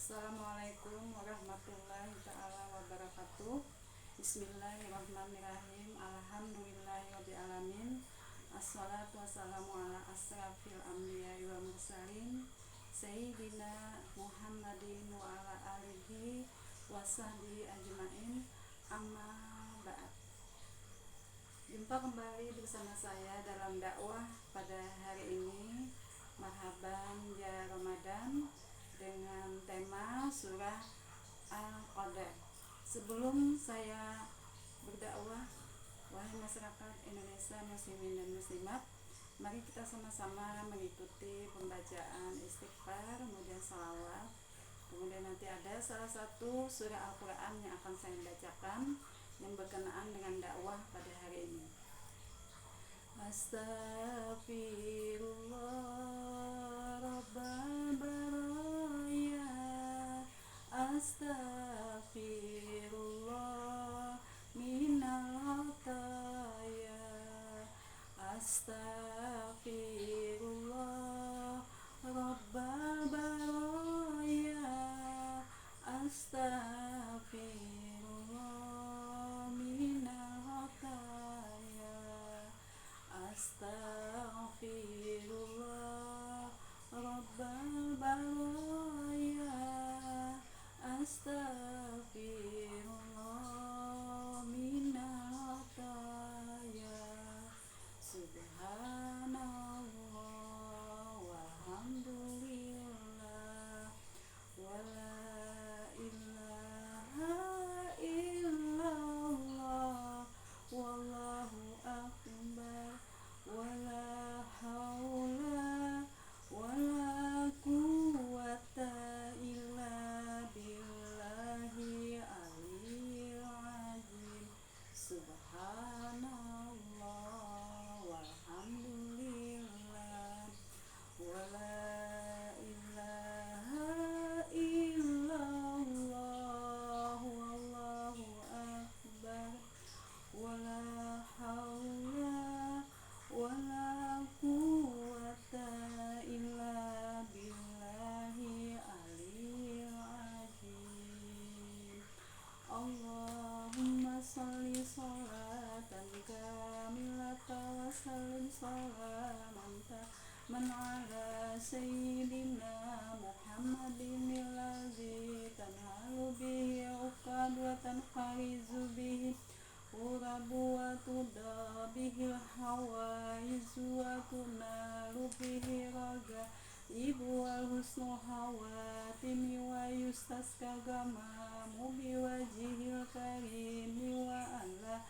Assalamualaikum warahmatullahi ta'ala wabarakatuh. Bismillahirrahmanirrahim. Alhamdulillahirrabbilalamin. Assalatu wassalamu ala asrafil anbiya'i wal mursalin Sayyidina Muhammadin wa ala alihi wa sahbihi ajma'in. Amma ba'd. Jumpa kembali bersama saya dalam dakwah pada hari ini. Marhaban ya Ramadan, dengan tema surah Al-Qadar. Sebelum saya berdakwah, wahai masyarakat Indonesia muslimin dan muslimat, mari kita sama-sama mengikuti pembacaan istighfar, kemudian salawat. Kemudian nanti ada salah satu surah Al-Quran yang akan saya bacakan yang berkenaan dengan dakwah pada hari ini. Astaghfirullah Rabbal baraya, Astaghfirullah minal khataya, Astaghfirullah Rabbal baraya, Astaghfirullah minal khataya, Astaghfirullah Rabbal baraya, Astaghfirullah minal khataya. Subhanallah walhamdulillah wala ilaha illallah wallahu akbar wala haula wala quwwata illa billahi aliyil azim. Subhanallah walhamdulillah wala ilaha illallah wallahu akbar wala haula wala quwwata illa billahi aliyil azim. Allahumma sholli sholatan kamilatan wa sallim salaman man ala sayyidina Muhammadin alladzi tanhalu bihi uqad wa tanfarizu bihi urabu wa tuda bihil hawaizu wa tunalu bihi raga ibu wal husnu hawatimi wa yustaska gamamu biwajihil karimi wa ala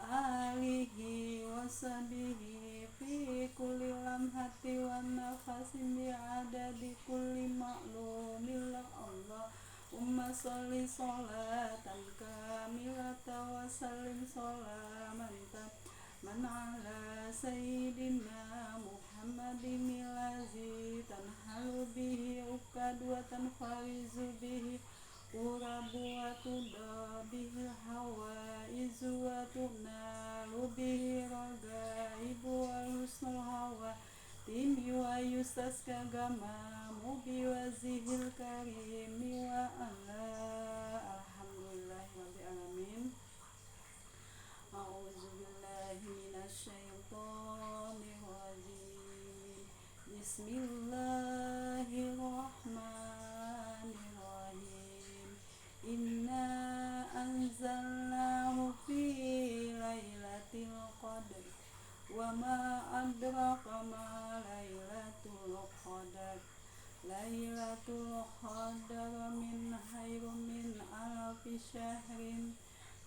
alihi wa sahbihi fi kulli lamhati wa nafasin bi'adadi kulli ma'lumin lak Allah. Umma sholli sholatan kamilatan wa sallim salaman man ala sayyidina Muhammadin alladzi tanhalu bihi uqad wa tanfarizu bihi urabu wa tuda bihi hawaizu wa tunalu bihi ragaibu wal husnul hawa timi wa yustaska gamamu biwazihil karimi wa ala alhamdulillahirrabbilalamin. A'udzubillahi minasyaitonir rajim. Bismillahirrahmanirrahim. Inna anzalnahu fi lailatul qadr wa ma adraka ma lailatul qadar. Lailatul qadar min khairum min alfi syahrin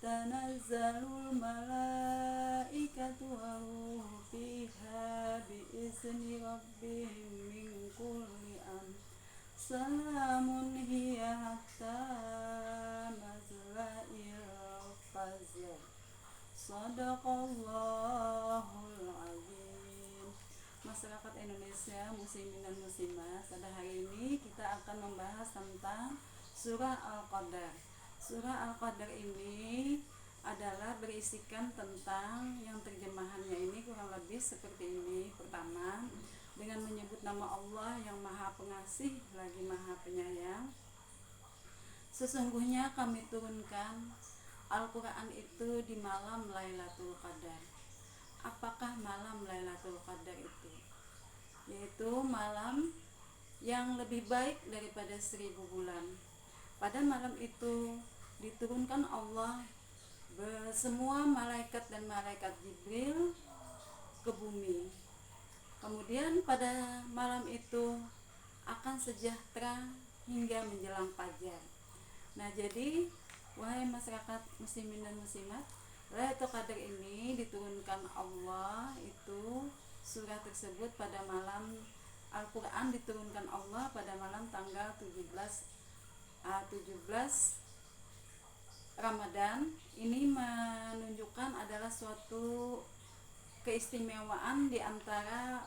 tanazzalul malaikatu waruhu fiha biizni rabbihim min kulli amr. Salamun hiya hatta matla'il fajr. Shadaqallahul azim. Masyarakat Indonesia muslimin dan muslimat, pada hari ini kita akan membahas tentang surah Al-Qadar. Surah Al-Qadar ini adalah berisikan tentang yang terjemahannya ini kurang lebih seperti ini. Pertama, dengan menyebut nama Allah yang Maha Pengasih lagi Maha Penyayang. Sesungguhnya kami turunkan Al-Quran itu di malam Lailatul Qadar. Apakah malam Lailatul Qadar itu? Yaitu malam yang lebih baik daripada 1000 bulan. Pada malam itu diturunkan Allah semua malaikat dan malaikat Jibril ke bumi. Kemudian pada malam itu akan sejahtera hingga menjelang fajar. Nah, jadi wahai masyarakat muslimin dan muslimat, Lailatul Qadar ini diturunkan Allah itu surah tersebut pada malam Al-Quran diturunkan Allah pada malam tanggal 17 Ramadan. Ini menunjukkan adalah suatu keistimewaan di antara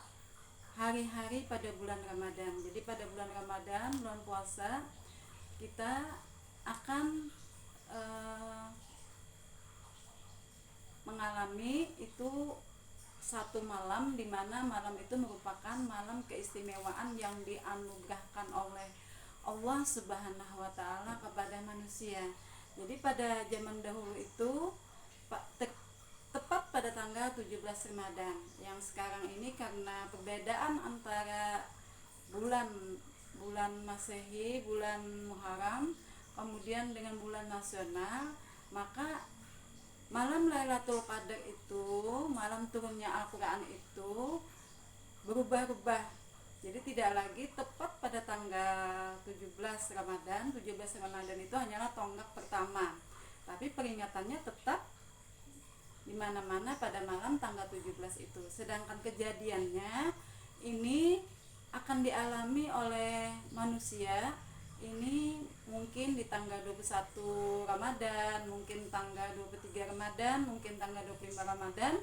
hari-hari pada bulan Ramadan. Jadi pada bulan Ramadan, bulan puasa, kita akan mengalami itu satu malam, di mana malam itu merupakan malam keistimewaan yang dianugerahkan oleh Allah Subhanahu wa taala kepada manusia. Jadi pada zaman dahulu itu tepat pada tanggal 17 Ramadan. Yang sekarang ini karena perbedaan antara bulan Masehi, bulan Muharram, kemudian dengan bulan nasional, maka malam Lailatul Qadar itu, malam turunnya Al-Quran itu berubah-ubah. Jadi tidak lagi tepat pada tanggal 17 Ramadan. 17 Ramadan itu hanyalah tonggak pertama, tapi peringatannya tetap di mana-mana pada malam tanggal 17 itu. Sedangkan kejadiannya ini akan dialami oleh manusia ini mungkin di tanggal 21 Ramadan, mungkin tanggal 23 Ramadan, mungkin tanggal 25 Ramadan,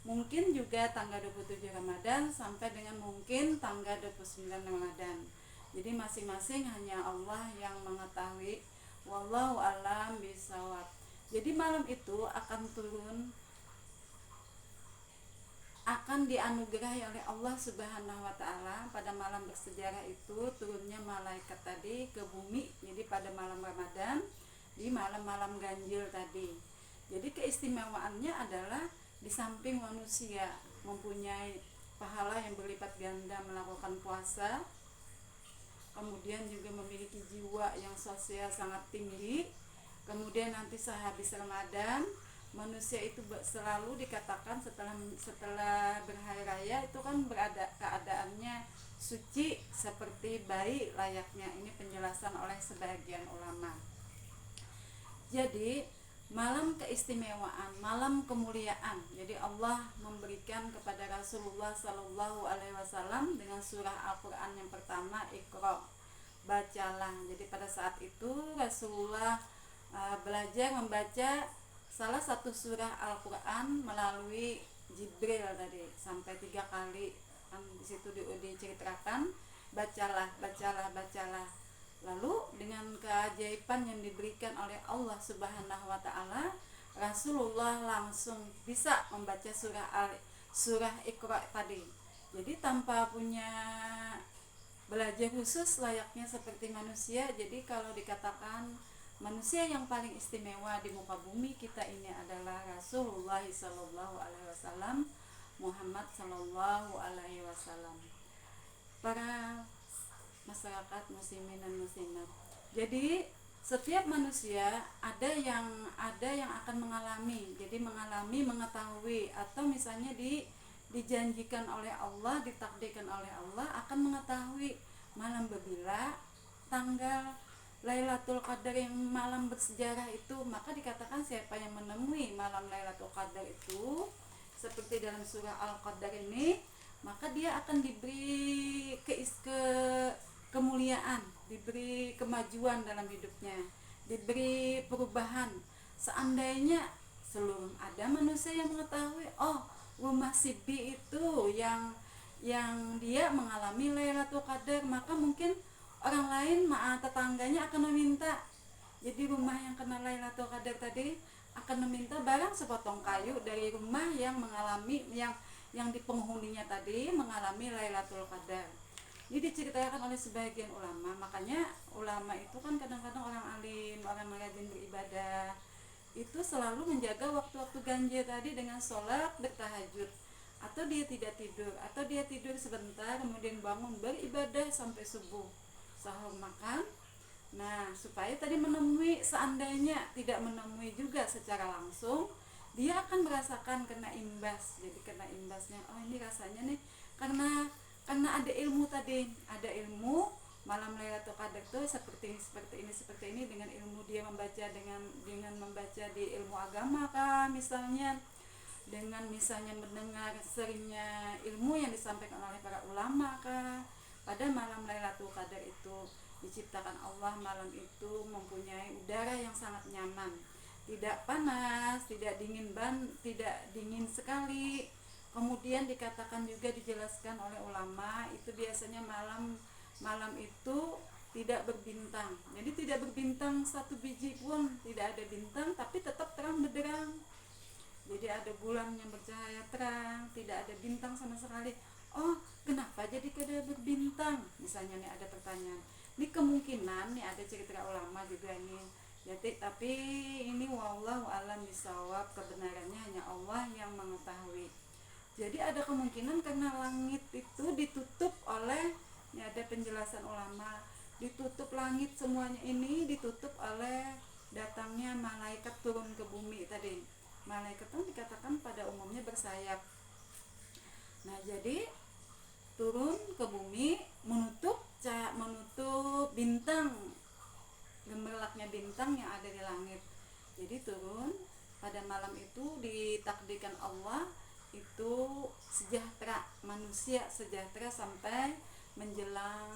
mungkin juga tanggal 27 Ramadan, sampai dengan mungkin tanggal 29 Ramadan. Jadi masing-masing hanya Allah yang mengetahui. Wallahu a'lam bishawab. Jadi malam itu akan dianugerahi oleh Allah Subhanahu wa taala. Pada malam bersejarah itu turunnya malaikat tadi ke bumi. Jadi pada malam Ramadan, di malam-malam ganjil tadi. Jadi keistimewaannya adalah di samping manusia mempunyai pahala yang berlipat ganda melakukan puasa, kemudian juga memiliki jiwa yang sosial sangat tinggi. Kemudian nanti sehabis Ramadan, manusia itu selalu dikatakan setelah berhari raya itu kan berada keadaannya suci seperti bayi layaknya. Ini penjelasan oleh sebagian ulama. Jadi malam keistimewaan, malam kemuliaan. Jadi Allah memberikan kepada Rasulullah Sallallahu Alaihi Wasallam dengan surah Al-Quran yang pertama, Iqra, bacalah. Jadi pada saat itu Rasulullah belajar membaca salah satu surah Al-Quran melalui Jibril tadi sampai 3 kali. Kan di situ diceritakan bacalah. Lalu dengan keajaiban yang diberikan oleh Allah Subhanahu wa taala, Rasulullah langsung bisa membaca surah Iqra tadi. Jadi tanpa punya belajar khusus layaknya seperti manusia. Jadi kalau dikatakan manusia yang paling istimewa di muka bumi kita ini adalah Rasulullah sallallahu alaihi wasallam, Muhammad sallallahu alaihi wasallam. Para masyarakat muslimin dan muslimat. Jadi setiap manusia ada yang akan mengalami. Jadi mengetahui, atau misalnya dijanjikan oleh Allah, ditakdirkan oleh Allah akan mengetahui malam berbilah, tanggal Lailatul Qadar yang malam bersejarah itu. Maka dikatakan siapa yang menemui malam Lailatul Qadar itu seperti dalam surah Al-Qadar ini, maka dia akan diberi kemuliaan, diberi kemajuan dalam hidupnya, diberi perubahan. Seandainya seluruh ada manusia yang mengetahui, oh rumah si B itu yang dia mengalami Lailatul Qadar, maka mungkin orang lain tetangganya akan meminta. Jadi rumah yang kena Lailatul Qadar tadi akan meminta barang sepotong kayu dari rumah yang mengalami yang di penghuninya tadi mengalami Lailatul Qadar. Ini diceritakan oleh sebagian ulama. Makanya ulama itu kan kadang-kadang orang alim, orang rajin beribadah itu selalu menjaga waktu-waktu ganjil tadi dengan sholat bertahajud, atau dia tidak tidur, atau dia tidur sebentar kemudian bangun beribadah sampai subuh, sahur, makan. Nah, supaya tadi menemui, seandainya tidak menemui juga secara langsung, dia akan merasakan kena imbas. Jadi kena imbasnya, oh ini rasanya nih karena ada ilmu tadi, ada ilmu malam Lailatul Qadar tuh seperti ini dengan ilmu dia membaca dengan membaca di ilmu agama kah misalnya, dengan misalnya mendengar seringnya ilmu yang disampaikan oleh para ulama kah. Pada malam Lailatul Qadar itu diciptakan Allah, malam itu mempunyai udara yang sangat nyaman, tidak panas, tidak dingin sekali. Kemudian dikatakan juga, dijelaskan oleh ulama, itu biasanya malam itu tidak berbintang. Jadi tidak berbintang satu biji pun, tidak ada bintang, tapi tetap terang benderang. Jadi ada bulan yang bercahaya terang, tidak ada bintang sama sekali. Oh, kenapa jadi kada berbintang? Misalnya nih ada pertanyaan. Ini kemungkinan nih ada cerita ulama juga nih. Jadi tapi ini wallahu alam bisawab, kebenarannya hanya Allah yang mengetahui. Jadi ada kemungkinan karena langit itu ditutup oleh, ini ada penjelasan ulama, ditutup langit semuanya ini ditutup oleh datangnya malaikat turun ke bumi tadi. Malaikat itu dikatakan pada umumnya bersayap. Nah, jadi turun ke bumi menutup bintang, gemerlapnya bintang yang ada di langit. Jadi turun pada malam itu ditakdirkan Allah itu sejahtera, manusia sejahtera sampai menjelang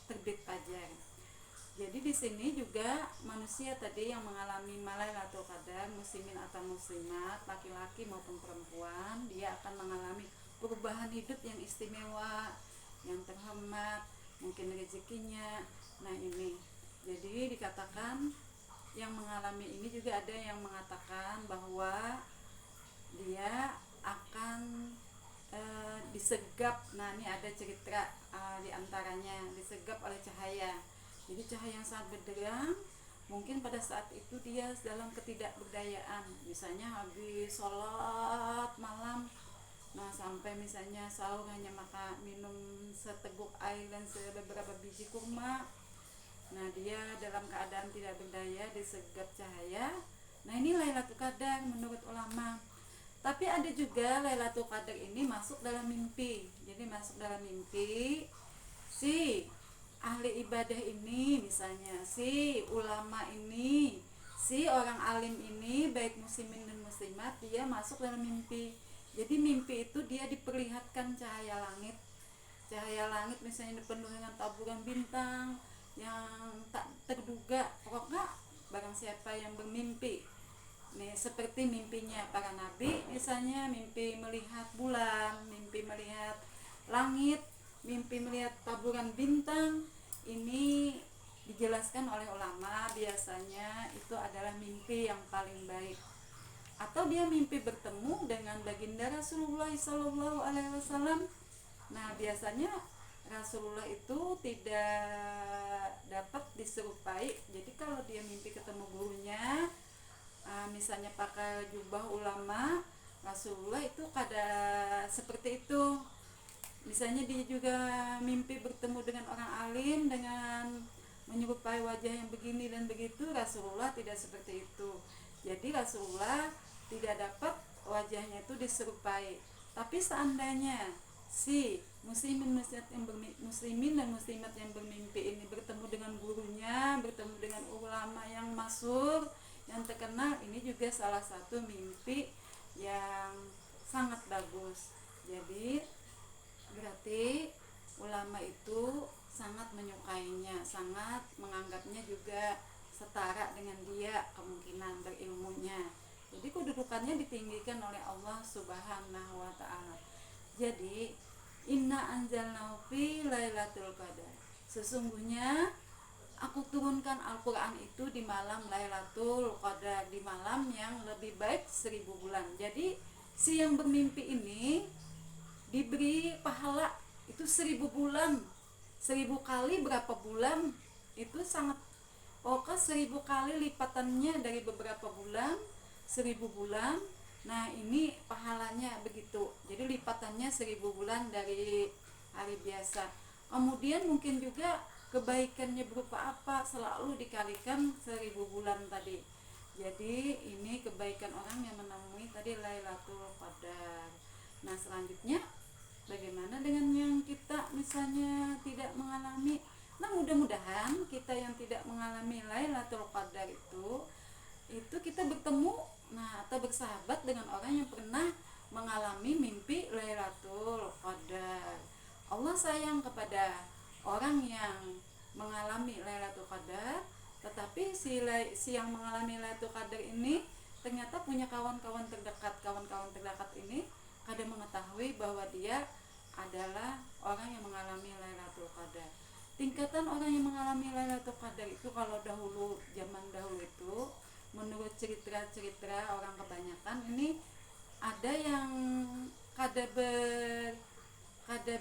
terbit fajar. Jadi di sini juga manusia tadi yang mengalami Lailatul Qadar, muslimin atau muslimat, laki-laki maupun perempuan, dia akan mengalami perubahan hidup yang istimewa, yang terhormat, mungkin rezekinya. Nah ini, jadi dikatakan yang mengalami ini juga ada yang mengatakan bahwa dia akan disegap. Nah ini ada cerita diantaranya, disegap oleh cahaya. Jadi cahaya yang sangat benderang, mungkin pada saat itu dia dalam ketidakberdayaan, misalnya habis sholat malam, nah sampai misalnya sahur hanya minum seteguk air dan beberapa biji kurma. Nah dia dalam keadaan tidak berdaya, disegap cahaya. Nah ini Lailatul Qadar menurut ulama. Tapi ada juga Lailatul Qadar ini masuk dalam mimpi. Jadi masuk dalam mimpi si ahli ibadah ini, misalnya si ulama ini, si orang alim ini, baik muslimin dan muslimat, dia masuk dalam mimpi. Jadi mimpi itu dia diperlihatkan cahaya langit misalnya penuh dengan taburan bintang yang tak terduga. Pokoknya barang siapa yang bermimpi nih seperti mimpinya para nabi, misalnya mimpi melihat bulan, mimpi melihat langit, mimpi melihat taburan bintang, ini dijelaskan oleh ulama biasanya itu adalah mimpi yang paling baik. Atau dia mimpi bertemu dengan baginda Rasulullah SAW. Nah biasanya Rasulullah itu tidak dapat diserupai. Jadi kalau dia mimpi ketemu gurunya, misalnya pakai jubah ulama, Rasulullah itu kada seperti itu. Misalnya dia juga mimpi bertemu dengan orang alim dengan menyerupai wajah yang begini dan begitu, Rasulullah tidak seperti itu. Jadi Rasulullah tidak dapat wajahnya itu diserupai. Tapi seandainya si muslimin dan muslimat yang bermimpi ini bertemu dengan gurunya, bertemu dengan ulama yang masyhur, yang terkenal, ini juga salah satu mimpi yang sangat bagus. Jadi berarti ulama itu sangat menyukainya, sangat menganggapnya juga setara dengan dia kemungkinan berilmunya. Jadi kedudukannya ditinggikan oleh Allah Subhanahu wa ta'ala. Jadi inna anzalnahu fi lailatul qadar, sesungguhnya aku turunkan Al-Quran itu di malam Lailatul Qadar, di malam yang lebih baik 1000 bulan. Jadi si yang bermimpi ini diberi pahala itu 1000 bulan, 1000 kali berapa bulan, itu sangat Oke, 1000 kali lipatannya dari beberapa bulan, 1000 bulan. Nah ini pahalanya begitu, jadi lipatannya 1000 bulan dari hari biasa. Kemudian mungkin juga kebaikannya berupa apa, selalu dikalikan 1000 bulan tadi. Jadi ini kebaikan orang yang menemui tadi Lailatul Qadar. Nah selanjutnya bagaimana dengan yang kita misalnya tidak mengalami? Nah mudah-mudahan kita yang tidak mengalami Lailatul Qadar itu kita bertemu atau bersahabat dengan orang yang pernah mengalami mimpi Lailatul Qadar. Allah sayang kepada orang yang mengalami Lailatul Qadar, tetapi si yang mengalami Lailatul Qadar ini ternyata punya kawan-kawan terdekat. Kawan-kawan terdekat ini kadang mengetahui bahwa dia adalah orang yang mengalami Lailatul Qadar. Tingkatan orang yang mengalami Lailatul Qadar itu kalau zaman dahulu itu menurut cerita-cerita orang kebanyakan ini ada yang kada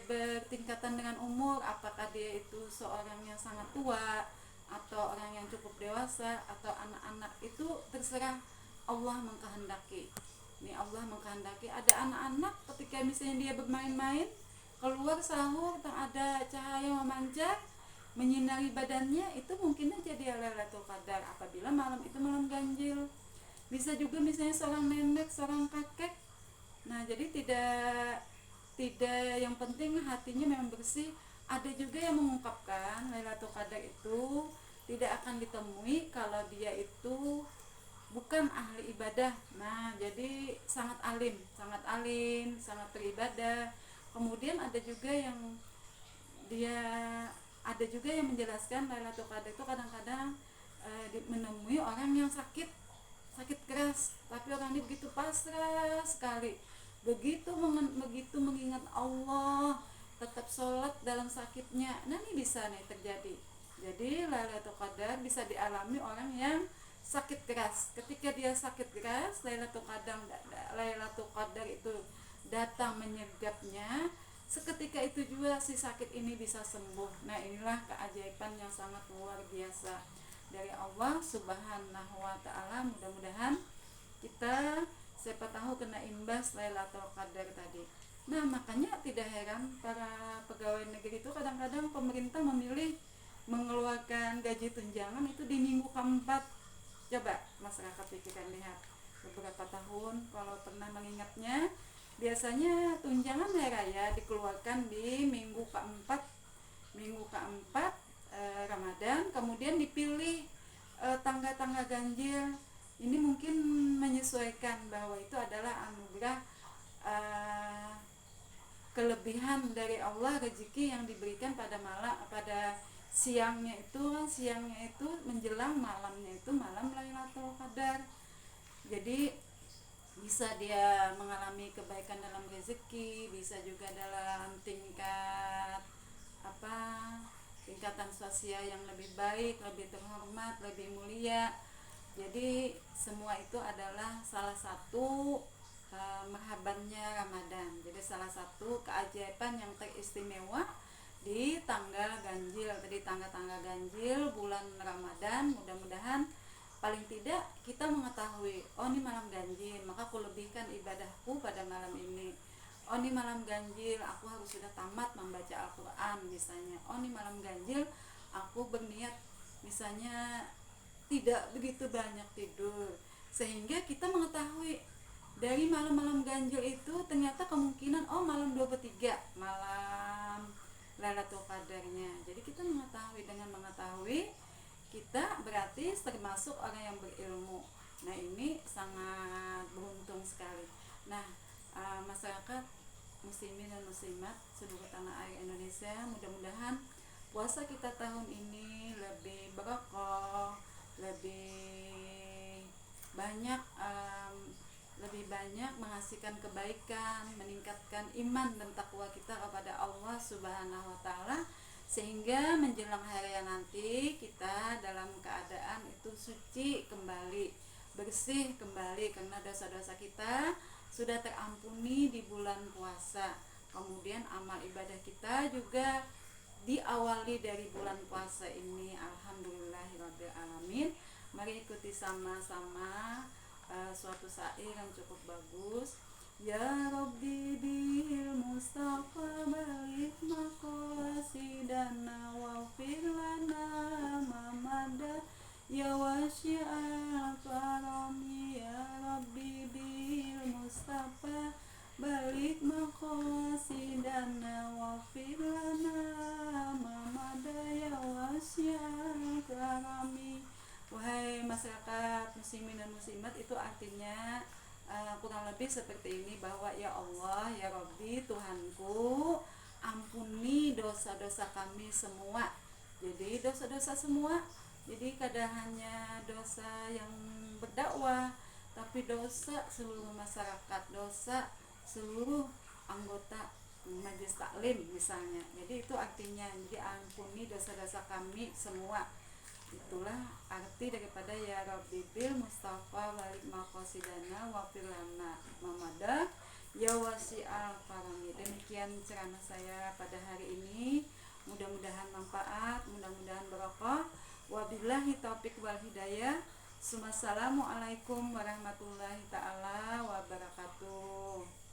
bertingkatan dengan umur, apakah dia itu seorang yang sangat tua atau orang yang cukup dewasa atau anak-anak, itu terserah Allah mengkehendaki. Ini Allah mengkehendaki ada anak-anak ketika misalnya dia bermain-main keluar sahur, ada cahaya memancar menyinari badannya, itu mungkin aja dia Lailatul Qadar apabila malam itu malam ganjil. Bisa juga misalnya seorang nenek, seorang kakek. Nah jadi tidak yang penting hatinya memang bersih. Ada juga yang mengungkapkan Lailatul Qadar itu tidak akan ditemui kalau dia itu bukan ahli ibadah. Nah jadi sangat alim, sangat beribadah. Kemudian ada juga yang menjelaskan Lailatul Qadar itu kadang-kadang menemui orang yang sakit keras, tapi orang ini begitu pasrah sekali, begitu mengingat Allah, tetap sholat dalam sakitnya. Nah ini bisa terjadi. Jadi Lailatul Qadar bisa dialami orang yang sakit keras. Ketika dia sakit keras, Lailatul Qadar itu datang menyergapnya. Seketika itu juga si sakit ini bisa sembuh. Nah inilah keajaiban yang sangat luar biasa dari Allah Subhanahu wa ta'ala. Mudah-mudahan kita siapa tahu kena imbas Lailatul Qadar tadi. Nah makanya tidak heran para pegawai negeri itu kadang-kadang pemerintah memilih mengeluarkan gaji tunjangan itu di minggu keempat. Coba masyarakat pikirkan, lihat beberapa tahun kalau pernah mengingatnya, biasanya tunjangan hari raya dikeluarkan di minggu keempat Ramadan. Kemudian dipilih tangga-tangga ganjil. Ini mungkin menyesuaikan bahwa itu adalah anugerah kelebihan dari Allah, rezeki yang diberikan pada siangnya itu menjelang malamnya itu malam Lailatul Qadar. Jadi bisa dia mengalami kebaikan dalam rezeki, bisa juga dalam tingkatan sosial yang lebih baik, lebih terhormat, lebih mulia. Jadi semua itu adalah salah satu mahabannya Ramadan. Jadi salah satu keajaiban yang teristimewa di tanggal ganjil, tadi tangga-tangga ganjil bulan Ramadan. Mudah-mudahan paling tidak kita mengetahui, oh ini malam ganjil, maka aku lebihkan ibadahku pada malam ini. Oh ini malam ganjil, aku harus sudah tamat membaca Al-Quran misalnya. Oh ini malam ganjil, aku berniat misalnya tidak begitu banyak tidur. Sehingga kita mengetahui dari malam-malam ganjil itu ternyata kemungkinan malam 23 malam Lailatul Qadarnya. Jadi kita mengetahui, dengan mengetahui kita berarti termasuk orang yang berilmu. Nah ini sangat beruntung sekali. Nah masyarakat muslimin dan muslimat seluruh tanah air Indonesia, mudah-mudahan puasa kita tahun ini lebih berkah, lebih banyak menghasilkan kebaikan, meningkatkan iman dan takwa kita kepada Allah Subhanahu wa ta'ala, sehingga menjelang hari raya nanti kita dalam keadaan itu suci kembali, bersih kembali, karena dosa-dosa kita sudah terampuni di bulan puasa. Kemudian amal ibadah kita juga diawali dari bulan puasa ini. Alhamdulillah Alhamdulillahirabbil alamin. Mari ikuti sama-sama suatu syair yang cukup bagus. Ya Rabbi bil Mustafa balik maqasidana waghfir lana ma mada ya wasi'al karami. Ya Rabbi bil Mustafa balik maqasidana waghfir lana ma mada ya wasi'al karami. Wahai masyarakat muslimin dan muslimat, itu artinya kurang lebih seperti ini, bahwa ya Allah, ya Rabbi, Tuhanku, ampuni dosa-dosa kami semua. Jadi dosa-dosa semua, jadi kada hanya dosa yang berdakwah, tapi dosa seluruh masyarakat, dosa seluruh anggota majelis taklim misalnya. Jadi itu artinya, jadi ampuni dosa-dosa kami semua. Itulah arti daripada ya Rabbi bil Mustafa balik maqasidana wa firlana mamada ya wasi'al karami. Demikian ceramah saya pada hari ini, mudah-mudahan manfaat, mudah-mudahan barokah. Wabillahi taufiq wal hidayah. Assalamualaikum warahmatullahi taala wabarakatuh.